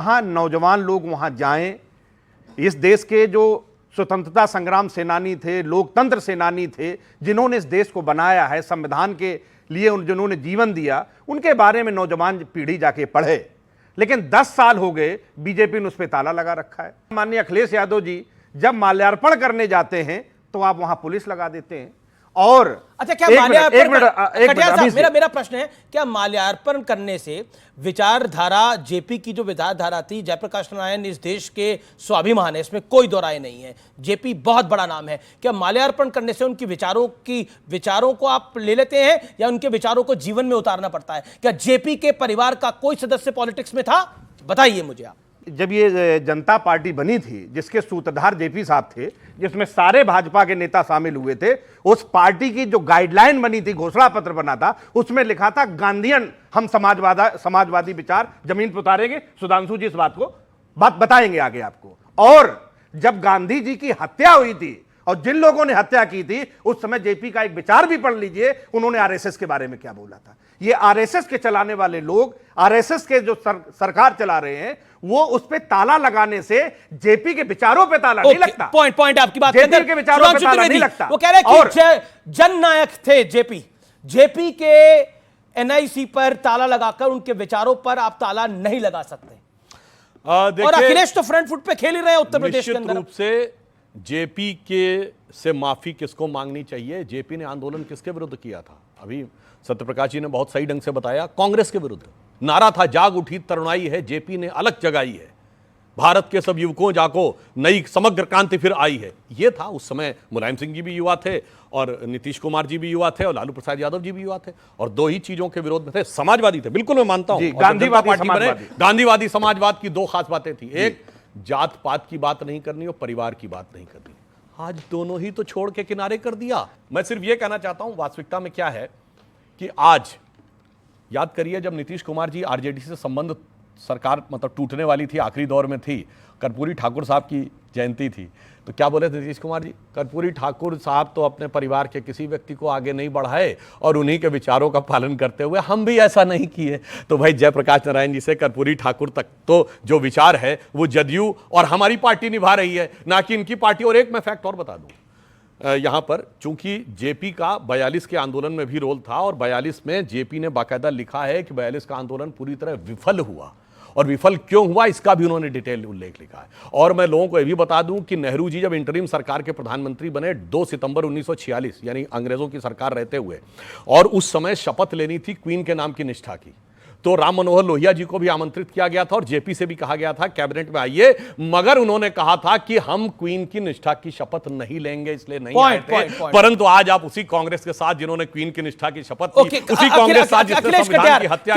हाँ, नौजवान लोग वहां जाएं। इस देश के जो स्वतंत्रता संग्राम सेनानी थे, लोकतंत्र सेनानी थे, जिन्होंने इस देश को बनाया है, संविधान के लिए जिन्होंने जीवन दिया, उनके बारे में नौजवान पीढ़ी जाके पढ़े। लेकिन 10 साल हो गए, बीजेपी ने उस पर ताला लगा रखा है। माननीय अखिलेश यादव जी जब माल्यार्पण करने जाते हैं तो आप वहां पुलिस लगा देते हैं। और अच्छा, क्या मेरा प्रश्न है, क्या माल्यार्पण करने से विचारधारा, जेपी की जो विचारधारा थी, जयप्रकाश नारायण इस देश के स्वाभिमान है, इसमें कोई दो राय नहीं है, जेपी बहुत बड़ा नाम है, क्या माल्यार्पण करने से उनकी विचारों को आप ले लेते हैं या उनके विचारों को जीवन में उतारना पड़ता है? क्या जेपी के परिवार का कोई सदस्य पॉलिटिक्स में था? बताइए मुझे आप। जब ये जनता पार्टी बनी थी, जिसके सूत्रधार जेपी साहब थे, जिसमें सारे भाजपा के नेता शामिल हुए थे, उस पार्टी की जो गाइडलाइन बनी थी, घोषणा पत्र बना था, उसमें लिखा था गांधीयन हम समाजवादी विचार जमीन पर उतारेंगे। सुधांशु जी इस बात बताएंगे आगे आपको। और जब गांधी जी की हत्या हुई थी और जिन लोगों ने हत्या की थी, उस समय जेपी का एक विचार भी पढ़ लीजिए, उन्होंने आरएसएस के बारे में क्या बोला था। ये आरएसएस के चलाने वाले लोग, आरएसएस के जो सरकार चला रहे हैं, वो उस पे ताला लगाने से जेपी के विचारों पे ताला नहीं लगता। पॉइंट आपकी बात जेपी के विचारों पे ताला नहीं लगता। वो कह रहे हैं कि जननायक थे जेपी के एनआईसी पर ताला लगाकर उनके विचारों पर आप ताला नहीं लगा सकते। और अखिलेश तो फ्रंट फुट पे खेल ही रहे हैं उत्तर प्रदेश के अंदर। रूप से जेपी के से माफी किसको मांगनी चाहिए? जेपी ने आंदोलन किसके विरुद्ध किया था? अभी सत्यप्रकाश जी ने बहुत सही ढंग से बताया, कांग्रेस के विरुद्ध नारा था, जाग उठी तरुणाई है, जेपी ने अलग जगाई है, भारत के सब युवकों जाको नई समग्र क्रांति फिर आई है। यह था उस समय। मुलायम सिंह जी भी युवा थे और नीतीश कुमार जी भी युवा थे और लालू प्रसाद यादव जी भी युवा थे, और दो ही चीजों के विरोध में थे। समाजवादी थे, बिल्कुल मैं मानता हूं। गांधीवादी समाजवाद की दो खास बातें थी, एक जात पात की बात नहीं करनी और परिवार की बात नहीं करनी। आज दोनों ही तो छोड़ के किनारे कर दिया। मैं सिर्फ यह कहना चाहता हूं, वास्तविकता में क्या है कि आज याद करिए, जब नीतीश कुमार जी आरजेडी से संबंध सरकार मतलब टूटने वाली थी, आखिरी दौर में थी, कर्पूरी ठाकुर साहब की जयंती थी, तो क्या बोले नीतीश कुमार जी? कर्पूरी ठाकुर साहब तो अपने परिवार के किसी व्यक्ति को आगे नहीं बढ़ाए और उन्हीं के विचारों का पालन करते हुए हम भी ऐसा नहीं किए। तो भाई जयप्रकाश नारायण जी से कर्पूरी ठाकुर तक तो जो विचार है वो जदयू और हमारी पार्टी निभा रही है, ना कि इनकी पार्टी। और एक मैं फैक्ट और बता दूं यहां पर, चूंकि जेपी का 42 के आंदोलन में भी रोल था और 42 में जेपी ने बाकायदा लिखा है कि 42 का आंदोलन पूरी तरह विफल हुआ, और विफल क्यों हुआ इसका भी उन्होंने डिटेल उल्लेख लिखा है। और मैं लोगों को यह भी बता दूं कि नेहरू जी जब इंटरिम सरकार के प्रधानमंत्री बने 2 सितंबर 1946, यानी अंग्रेजों की सरकार रहते हुए, और उस समय शपथ लेनी थी क्वीन के नाम की निष्ठा की, तो राम मनोहर लोहिया जी को भी आमंत्रित किया गया था और जेपी से भी कहा गया था कैबिनेट में आइए, मगर उन्होंने कहा था कि हम क्वीन की निष्ठा की शपथ नहीं लेंगे, इसलिए नहीं आए थे। परंतु आज आप उसी कांग्रेस के साथ जिन्होंने क्वीन की निष्ठा की शपथ ली, उसी कांग्रेस के साथ जिसने संविधान की हत्या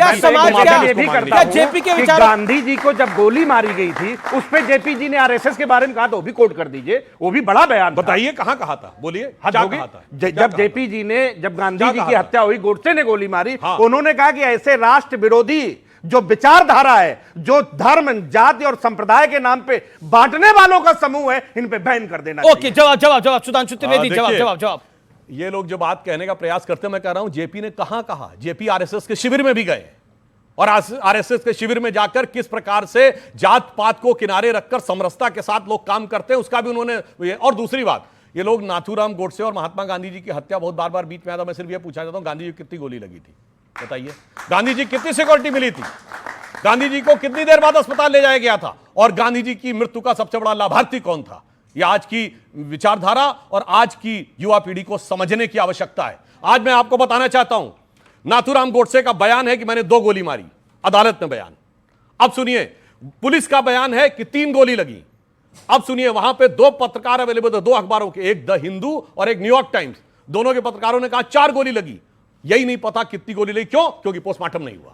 की। गांधी जी को जब गोली मारी गई थी, उस पर जेपी जी ने आरएसएस के बारे में कहा, तो वो भी कोट कर दीजिए, वो भी बड़ा बयान। बताइए कहां कहा था, बोलिए। जब जेपी जी ने, जब गांधी जी की हत्या हुई, गोडसे ने गोली मारी, उन्होंने कहा कि ऐसे राष्ट्र विरोधी जो विचारधारा है, जो धर्म, जाति और संप्रदाय के नाम पे बांटने वालों का समूह है, इन पे बैन कर देना। ओके, जवाब सुधांशु त्रिवेदी, जवाब। ये लोग जो बात कहने का प्रयास करते हैं, मैं कह रहा हूं जेपी ने कहां कहा। जेपी आरएसएस के शिविर में भी गए और आरएसएस के शिविर में जाकर किस प्रकार से जात पात को किनारे रखकर समरसता के साथ लोग काम करते हैं, उसका भी उन्होंने। और दूसरी बात, ये लोग नाथूराम गोडसे और महात्मा गांधी जी की हत्या बहुत बार बार बीच में आता। मैं सिर्फ ये पूछना चाहता हूं, गांधी जी को कितनी गोली लगी थी बताइए? गांधी जी कितनी सिक्योरिटी मिली थी? गांधी जी को कितनी देर बाद अस्पताल ले जाया गया था? और गांधी जी की मृत्यु का सबसे बड़ा लाभार्थी कौन था? यह आज की विचारधारा और आज की युवा पीढ़ी को समझने की आवश्यकता है। आज मैं आपको बताना चाहता हूं, नाथूराम गोडसे का बयान है कि मैंने 2 गोली मारी, अदालत में बयान। अब सुनिए, पुलिस का बयान है कि 3 गोली लगी। अब सुनिए, वहां पे 2 पत्रकार अवेलेबल थे, 2 अखबारों के, एक द हिंदू और एक न्यूयॉर्क टाइम्स। दोनों के पत्रकारों ने कहा 4 गोली लगी। यही नहीं पता कितनी गोली लगी। क्यों? क्योंकि पोस्टमार्टम नहीं हुआ।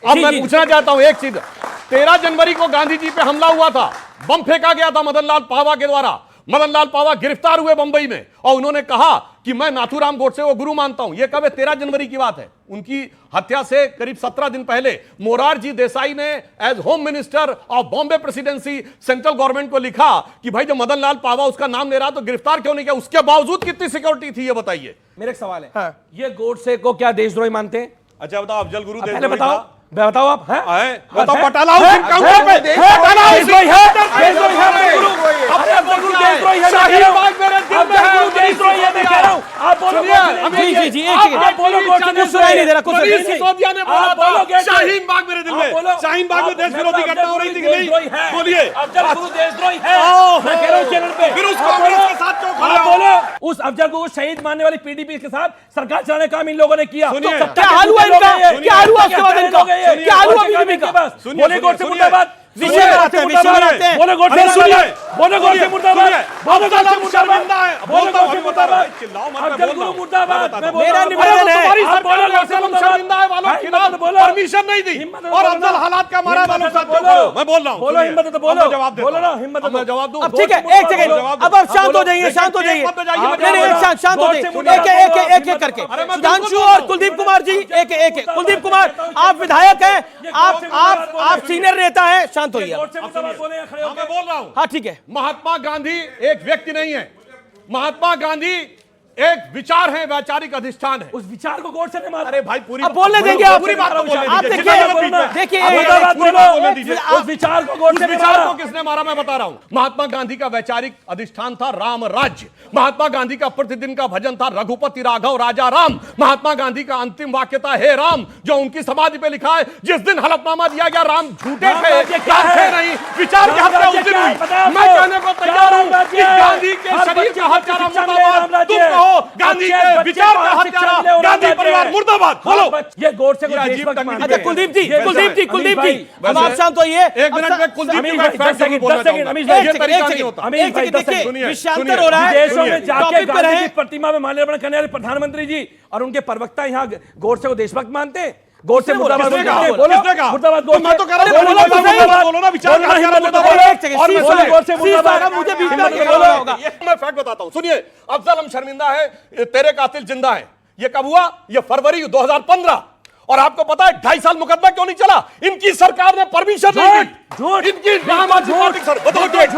अब मैं पूछना चाहता हूं एक चीज, 13 जनवरी को गांधी जी पे हमला हुआ था, बम फेंका गया था मदन लाल पावा के द्वारा। मदन लाल पावा गिरफ्तार हुए बंबई में और उन्होंने कहा कि मैं नाथूराम गोडसे को गुरु मानता हूं। यह कब है? 13 जनवरी की बात है। उनकी हत्या से करीब 17 दिन पहले मोरारजी देसाई ने age home minister of Bombay presidency central government को लिखा कि भाई जब मदन लाल पावा उसका नाम ले रहा तो गिरफ्तार क्यों नहीं किया? उसके बावजूद कितनी सिक्योरिटी थी, ये बताइए। मेरा एक सवाल है, ये गोडसे को क्या देशद्रोही मानते हैं? अच्छा बताओ, अफजल गुरु पहले बताओ, बताओ आप हैं? बताओ बटाला हाउसिंग काउंटर पे बटाला देशद्रोही है, देशद्रोही है, मैं हाउसिंग बोलूं। अरे अब बोलूं देशद्रोही है, मैं कह रहा हूं। अब बोलूं देशद्रोही है, मैं कह रहा हूं। आप बोलो जी, एक सेकंड। आप बोलो गोडसे कुछ सुनाई नहीं दे रहा, कुछ मनीष नहीं। सिसोदिया ने बोला आप बोलो था देशद्रोही। शाहीन बाग मेरे दिल आप बोलो। में शाहीन बाग में देश विरोधी घटना हो रही थी कि नहीं बोलिए अफजल गुरु देशद्रोही है, मैं कह रहा हूं चैनल पे। फिर उस आप कांग्रेस बोलो। के साथ क्यों खड़े आप हो? बोलो उस अफजल गुरु शहीद मानने वाली पीडीपी के साथ सरकार चलाने का काम इन लोगों ने किया। सुनिए। तो क्या हाल हुआ इनका? क्या हाल हुआ उसके बाद इनका? क्या हाल हुआ बीजेपी का? सुनिए, बोले गोडसे सुनिए, मुर्दाबाद, विषय में आते हैं, विषय में आते हैं। बोले गोडसे अरे सुनिए, मुर्दाबाद, बोले गोडसे मुर्दाबाद, बोले गोडसे मुर्दाबाद, शर्मिंदा है बोले बोलता हूं गोडसे अभी बता रहा मुर्दाबाद, हूं चिल्लाओ मत मैं अफजल बोल रहा गुरु हूं मुर्दाबाद, मैं बोल मेरा रहा हूं। निवेदन अरे है। तुम्हारी आप सरकार बोलो गोडसे गोडसे मुर्दाबाद। शर्मिंदा है वालों के खिलाफ हिम्मत बोलो। परमिशन नहीं दी हिम्मत और बोलो। अफजल हालात का मारा वालों के साथ क्यों बोलो। खड़े हो? मैं बोल रहा हूं बोलो, सुनिए। हिम्मत तो अब बोलो। मैं जवाब देता बोलो ना, हूं। हिम्मत अब मैं तो जवाब दूं अब ठीक है, गोडसे एक सेकंड। मुर्दाबाद। अब आप शांत हो जाइए, शांत हो जाइए। मत हो जाइए, नहीं नहीं, एक शांत हो जाइए। एक करके अरे मैं सुधांशु बिल्कुल और बोल कुलदीप कुमार जी, एक कुलदीप कुमार, आप विधायक हैं, आप सीनियर नेता हैं, शांत होइए। गोडसे मुर्दाबाद बोले हैं खड़े मैं होकर। बोल रहा हूं हाँ ठीक है। महात्मा गांधी एक व्यक्ति नहीं है महात्मा गांधी एक विचार है वैचारिक अधिष्ठान है उस विचार को गोडसे ने मारा। अरे भाई पूरी अब बोलने देंगे आप। पूरी बात तो बोलने आप दीजिए। देखिए, जितना बोलना है। देखिए, आप मुर्दाबाद पूरी बोलो। बात बोलने दीजिए। उस विचार को उस गोडसे ने विचार मारा। को किसने मारा मैं बता रहा हूं महात्मा गांधी का वैचारिक अधिष्ठान था राम राज्य महात्मा गांधी का प्रतिदिन का भजन था रघुपति राघव राजा राम महात्मा गांधी का अंतिम वाक्य था हे राम जो उनकी समाधि पे लिखा है जिस दिन हलफनामा दिया गया राम झूठे राम थे राज्य क्या राम थे है? नहीं विचार की राम हत्या राज्य उस दिन क्या है? हुई बताओ मैं आपको। कहने को क्या तैयार हूं राम राज्य कि है? गांधी के हर शरीर बच्चे का को हत्यारा शिक्षा मिले, राम मुर्दाबाद राज्य तुम है। कहो गांधी अच्छे के बच्चे विचार को का शिक्षा हत्यारा मिले, राम गांधी राज्य परिवार है। मुर्दाबाद बोलो ये गोडसे को ये अजीब देशभक्त तकनीक मानते अच्छा हैं। कुलदीप जी, ये कुलदीप जी, अमीश कुलदीप भाई, जी, अब आप शांत होइए। एक मिनट में कुलदीप अमीश जी भाई, मैं फैक्ट 10 सेकंड, बोलना 10 सेकंड, चाहूंगा अमीश भाई, ये तरीका नहीं होता अमीश एक भाई, सेकंड 10 सेकंड। देखिए, सुनिए, विषयांतर सुनिए। हो रहा है। विदेशों में जाके टॉपिक पर गांधी है। की प्रतिमा में माल्यार्पण करने वाले प्रधानमंत्री जी और उनके प्रवक्ता यहाँ गोडसे को देशभक्त मानते हैं। गोडसे मुर्दाबाद किसने बोलते कहा? हैं। बोलो, किसने कहा? मुर्दाबाद तो मैं तो कह रहा हूं, बोलो, बोलो, बोलो, बोलो, बोलो, बोलो ना, विचार बोलो ना, का हिम्मत हत्यारा तो मुर्दाबाद। बोलो। एक सेकंड, और मैं सीधा बोलो, गोडसे सीधा मुर्दाबाद। मुझे बीच में हिम्मत आके तो बोलना बोलो। होगा। मैं फैक्ट बताता हूं सुनिए अफजल हम शर्मिंदा है ये तेरे कातिल जिंदा है ये कब हुआ ये फरवरी 2015 और आपको पता है 2.5 साल मुकदमा क्यों नहीं चला इनकी सरकार ने परमिशन नहीं दी झूठ, इनकी ड्रामाटिक सर बताओ डेट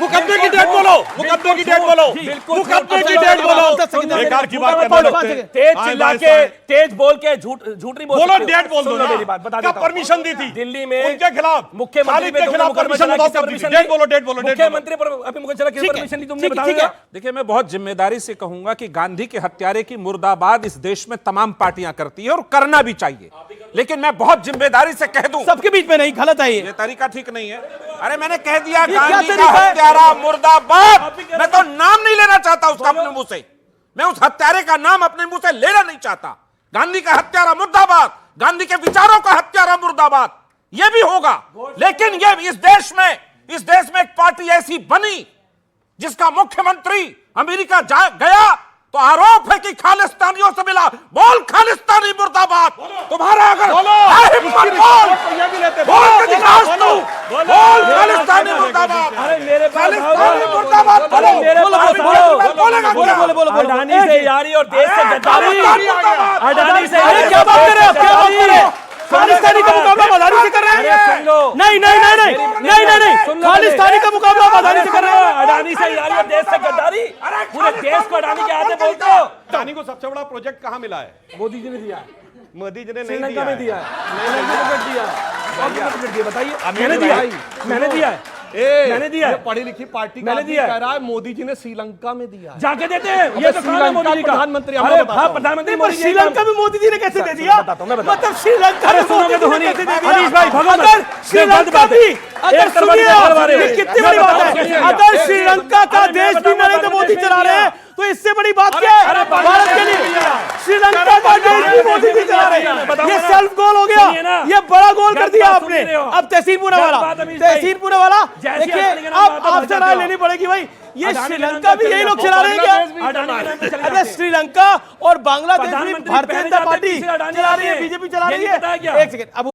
मुकदमे की डेट बोलो मुकदमे की डेट बोलो मुकदमे की डेट बोलो बेकार की बात करना तेज चिल्ला के तेज बोल के झूठ नहीं बोल बोलो सकते हो। डेट बोल दो सुनो ना मेरी बात बता क्या देता हूं। परमिशन दी थी दिल्ली में उनके खिलाफ मुख्यमंत्री खालिद के खिलाफ परमिशन चला, बताओ किसने कब दी थी? परमिशन डेट बोलो डेट बोलो डेट बोलो मुख्यमंत्री पर अभी मुझे चला किसने ठीक है, परमिशन ली तुमने ठीक है, बताया ठीक है। देखिए मैं बहुत जिम्मेदारी से कहूंगा कि गांधी के हत्यारे की मुर्दाबाद इस देश में तमाम पार्टियां करती है और करना भी चाहिए लेकिन मैं बहुत जिम्मेदारी से कह दूं सबके बीच में नहीं, गलत है ये। ये तरीका ठीक नहीं है अरे मैंने कह दिया क्या गांधी का तरीका है? हत्यारा मुर्दाबाद मैं तो नाम नहीं लेना चाहता उसका अपने मुंह से मैं उस हत्यारे का नाम अपने मुंह से लेना नहीं चाहता गांधी का हत्यारा मुर्दाबाद गांधी के विचारों का हत्यारा मुर्दाबाद ये भी होगा लेकिन ये इस देश में एक पार्टी ऐसी बनी जिसका मुख्यमंत्री अमेरिका गया तो आरोप है कि खालिस्तानियों से मिला बोल खालिस्तानी मुर्दाबाद तुम्हारा अगर है हिम्मत बोल के दिखाओ तू बोल खालिस्तानी मुर्दाबाद अरे मेरे पास खालिस्तानी मुर्दाबाद बोलो मेरे पास आओ। बोलेगा क्या? अडानी से यारी और देश से गद्दारी खालिस्तानी मुर्दाबाद अडानी से अरे क्या बात कर रहे हो, क्या बात कर रहे हो? खालिस्तानी का मुकाबला मदानी से कर रहे अरे हैं? सुन लो। नहीं नहीं नहीं नहीं नहीं नहीं नहीं, खालिस्तानी का मुकाबला मदानी से कर रहे हैं। अडानी से यारी और देश से गद्दारी पूरे देश को अडानी के आते बोलते हो अडानी को सबसे बड़ा प्रोजेक्ट कहाँ मिला है मोदी जी ने दिया है मोदी जी ने नहीं श्रीलंका में दिया है है श्रीलंका में दिया है और कितना दिया बताइए मैंने दिया है मैंने दिया है मैंने दिया है। ये पढ़ी लिखी पार्टी का मैंने आदमी दिया है। कह रहा है मोदी जी ने श्रीलंका में दिया है जाके देते हैं ये तो कहां है मोदी जी का प्रधानमंत्री अरे हमें बताता हाँ हूं। प्रधानमंत्री पर मोदी जी श्रीलंका में मोदी जी ने कैसे दे दिया? मतलब श्रीलंका अरे में सुनोगे तो मोदी जी होनी ने कैसे दे दिया? अनीश भाई भगवान अगर श्रीलंका भी अगर सुनिए आप, ये कितनी बड़ी बात है सुनिए। अगर श्रीलंका का देश भी नरेंद्र मोदी चला रहे हैं तो इससे बड़ी बात क्या है भारत के लिए? श्रीलंका का देश भी मोदी जी चला रहे हैं, ये सेल्फ गोल हो सुनिए गया, ना। ये बड़ा गोल कर दिया बात आपने। सुन रहे हो। अब तहसीन पुणे वाला बात अमीश भाई। तहसीन पुणे वाला जैसी देखिए अडानी के नाम अब बात आप आपसे राय बताते हो। लेनी पड़ेगी भाई, ये अडानी के श्रीलंका नाम भी पे यही लोग चले चला रहे हैं क्या? अडानी के नाम पे चले अरे जाते हैं। श्रीलंका और बांग्लादेश में प्रधानमंत्री भारतीय पहले जनता जाते पार्टी पीछे अडानी चला रही है, आते हैं। बीजेपी चला ये रही नहीं पता है क्या? है। एक सेकंड, अब